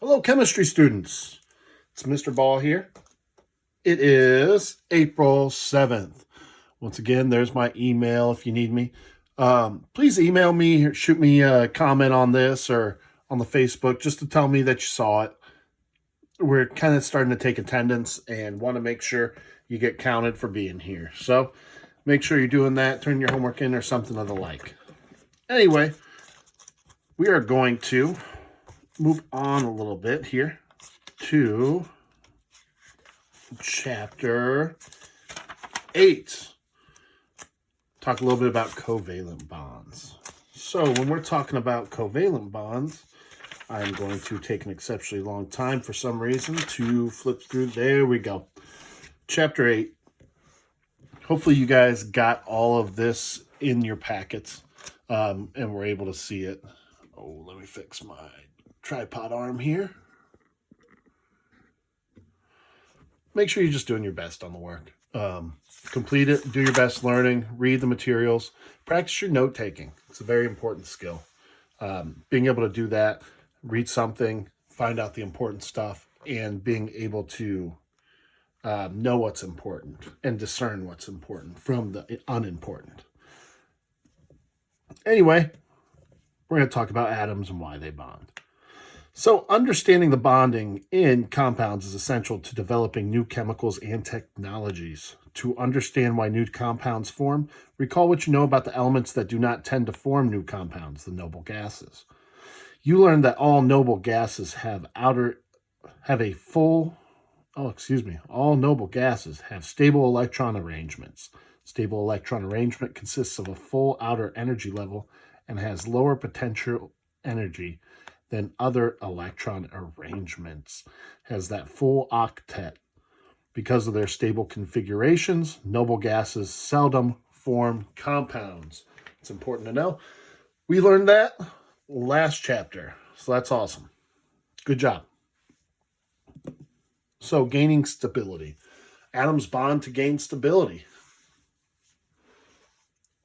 Hello, chemistry students. It's Mr. Ball here. It is April 7th. Once again, there's my email if you need me. Please email me, shoot me a comment on this or on the Facebook just to tell me that you saw it. We're kind of starting to take attendance and want to make sure you get counted for being here. So make sure you're doing that, turn your homework in or something of the like. Anyway, we are going to move on a little bit here to chapter 8. Talk a little bit about covalent bonds. So when we're talking about covalent bonds, I'm going to take an exceptionally long time for some reason to flip through. There we go. Chapter 8. Hopefully you guys got all of this in your packets and were able to see it. Oh, let me fix my tripod arm here. Make sure you're just doing your best on the work. Complete it, do your best learning, read the materials, practice your note taking. It's a very important skill. Being able to do that, read something, find out the important stuff, and being able to know what's important and discern what's important from the unimportant. Anyway, we're going to talk about atoms and why they bond. So understanding the bonding in compounds is essential to developing new chemicals and technologies. To understand why new compounds form, recall what you know about the elements that do not tend to form new compounds, the noble gases. You learned that all noble gases all noble gases have stable electron arrangements. Stable electron arrangement consists of a full outer energy level and has lower potential energy than other electron arrangements. Has that full octet. Because of their stable configurations, noble gases seldom form compounds. It's important to know. We learned that last chapter, so that's awesome. Good job. So gaining stability. Atoms bond to gain stability.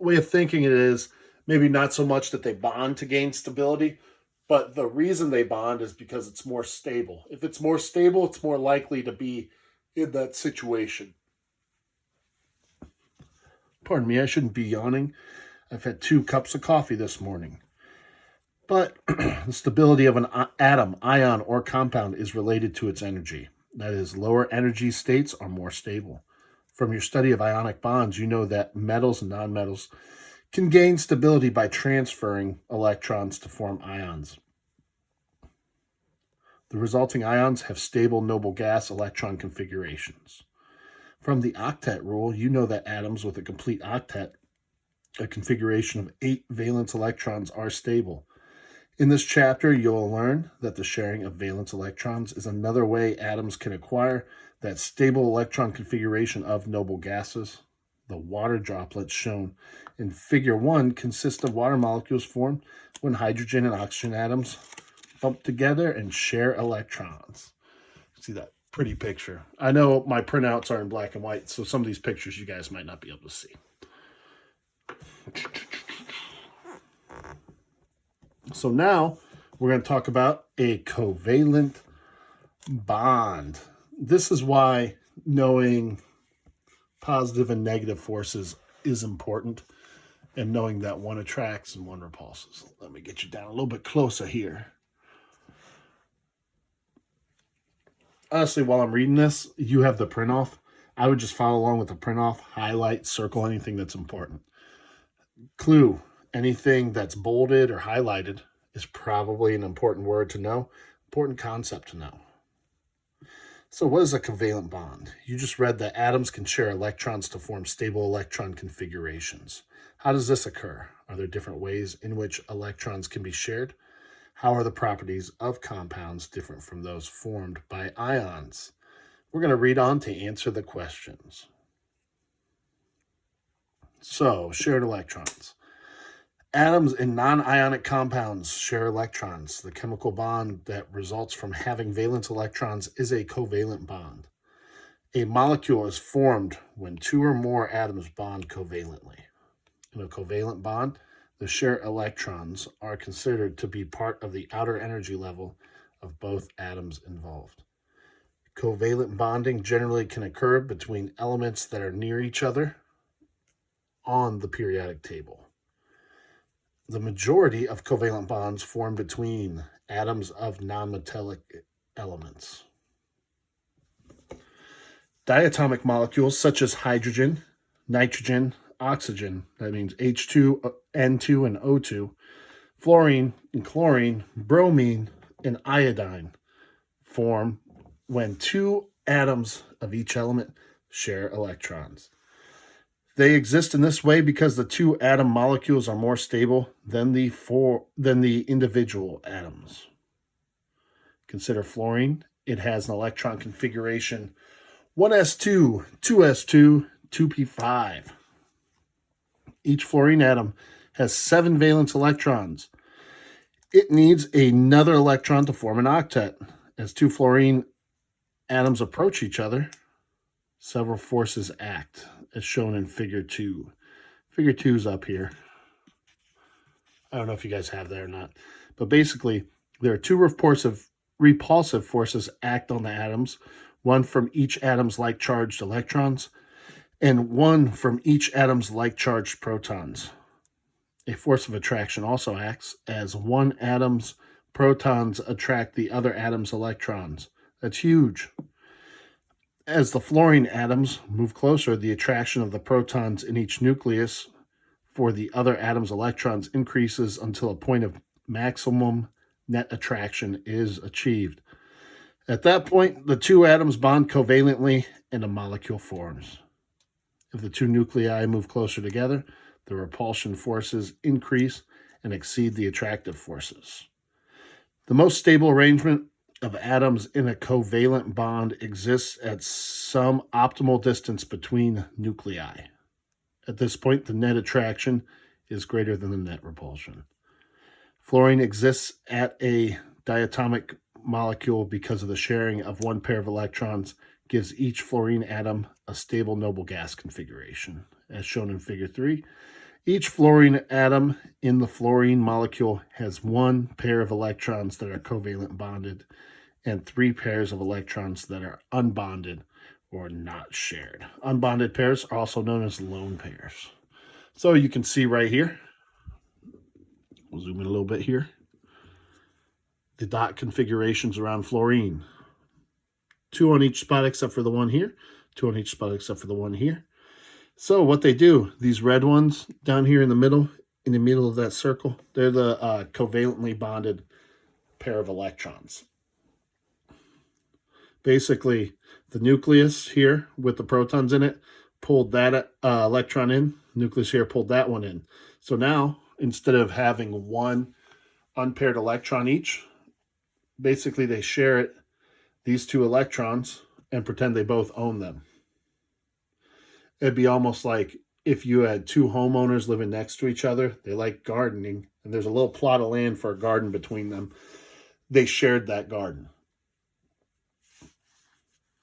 Way of thinking it is maybe not so much that they bond to gain stability, but the reason they bond is because it's more stable. If it's more stable, it's more likely to be in that situation. Pardon me, I shouldn't be yawning. I've had 2 cups of coffee this morning. But the stability of an atom, ion, or compound is related to its energy. That is, lower energy states are more stable. From your study of ionic bonds, you know that metals and nonmetals can gain stability by transferring electrons to form ions. The resulting ions have stable noble gas electron configurations. From the octet rule, you know that atoms with a complete octet, a configuration of 8 valence electrons, are stable. In this chapter, you'll learn that the sharing of valence electrons is another way atoms can acquire that stable electron configuration of noble gases. The water droplets shown in Figure 1 consist of water molecules formed when hydrogen and oxygen atoms bump together and share electrons. See that pretty picture? I know my printouts are in black and white, so some of these pictures you guys might not be able to see. So now we're going to talk about a covalent bond. This is why knowing positive and negative forces is important, and knowing that one attracts and one repulses. Let me get you down a little bit closer here. Honestly, while I'm reading this, you have the print off. I would just follow along with the print off, highlight, circle anything that's important. Clue, anything that's bolded or highlighted is probably an important word to know, important concept to know. So what is a covalent bond? You just read that atoms can share electrons to form stable electron configurations. How does this occur? Are there different ways in which electrons can be shared? How are the properties of compounds different from those formed by ions? We're going to read on to answer the questions. So, shared electrons. Atoms in non-ionic compounds share electrons. The chemical bond that results from having valence electrons is a covalent bond. A molecule is formed when 2 or more atoms bond covalently. In a covalent bond, the shared electrons are considered to be part of the outer energy level of both atoms involved. Covalent bonding generally can occur between elements that are near each other on the periodic table. The majority of covalent bonds form between atoms of nonmetallic elements. Diatomic molecules such as hydrogen, nitrogen, oxygen, that means H2, N2, and O2, fluorine and chlorine, bromine, and iodine form when two atoms of each element share electrons. They exist in this way because the two atom molecules are more stable than the individual atoms. Consider fluorine. It has an electron configuration 1s2, 2s2, 2p5. Each fluorine atom has 7 valence electrons. It needs another electron to form an octet. As two fluorine atoms approach each other, several forces act, as shown in Figure 2. Figure 2 is up here. I don't know if you guys have that or not. But basically, there are two repulsive forces act on the atoms, one from each atom's like-charged electrons, and one from each atom's like-charged protons. A force of attraction also acts as one atom's protons attract the other atom's electrons. That's huge. As the fluorine atoms move closer, the attraction of the protons in each nucleus for the other atom's electrons increases until a point of maximum net attraction is achieved. At that point, the two atoms bond covalently and a molecule forms. If the two nuclei move closer together, the repulsion forces increase and exceed the attractive forces. The most stable arrangement of atoms in a covalent bond exists at some optimal distance between nuclei. At this point, the net attraction is greater than the net repulsion. Fluorine exists at a diatomic molecule because of the sharing of one pair of electrons gives each fluorine atom a stable noble gas configuration. As shown in Figure 3, each fluorine atom in the fluorine molecule has one pair of electrons that are covalent bonded and 3 pairs of electrons that are unbonded or not shared. Unbonded pairs are also known as lone pairs. So you can see right here, we'll zoom in a little bit here, the dot configurations around fluorine. 2 on each spot except for the one here, 2 on each spot except for the one here. So what they do, these red ones down here in the middle of that circle, they're the covalently bonded pair of electrons. Basically, the nucleus here with the protons in it pulled that electron in, nucleus here pulled that one in. So now, instead of having one unpaired electron each, basically they share it, these two electrons, and pretend they both own them. It'd be almost like if you had two homeowners living next to each other, they like gardening, and there's a little plot of land for a garden between them. They shared that garden.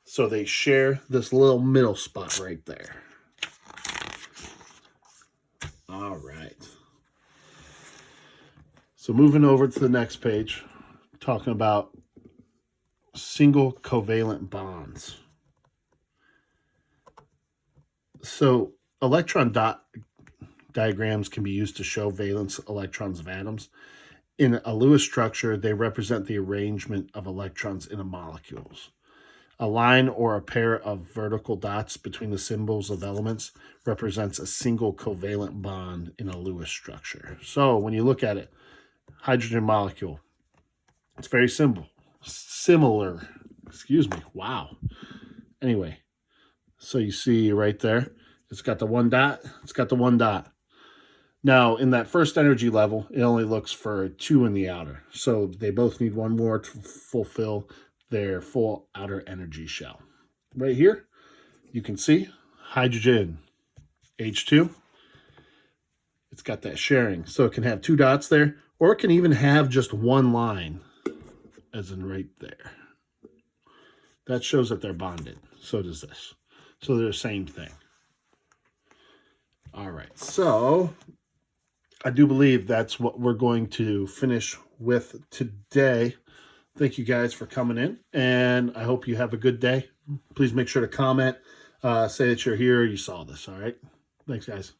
So they share this little middle spot right there. All right. So moving over to the next page, talking about single covalent bonds. So electron dot diagrams can be used to show valence electrons of atoms. In a Lewis structure, they represent the arrangement of electrons in a molecules. A line or a pair of vertical dots between the symbols of elements represents a single covalent bond in a Lewis structure. So when you look at it, hydrogen molecule, it's very similar. Wow. Anyway, so you see right there, it's got the one dot. Now, in that first energy level, it only looks for 2 in the outer. So they both need one more to fulfill their full outer energy shell. Right here, you can see hydrogen, H2. It's got that sharing. So it can have 2 dots there, or it can even have just one line, as in right there. That shows that they're bonded. So does this. So they're the same thing. All right. So I do believe that's what we're going to finish with today. Thank you guys for coming in, and I hope you have a good day. Please make sure to comment, say that you're here, you saw this. All right. Thanks, guys.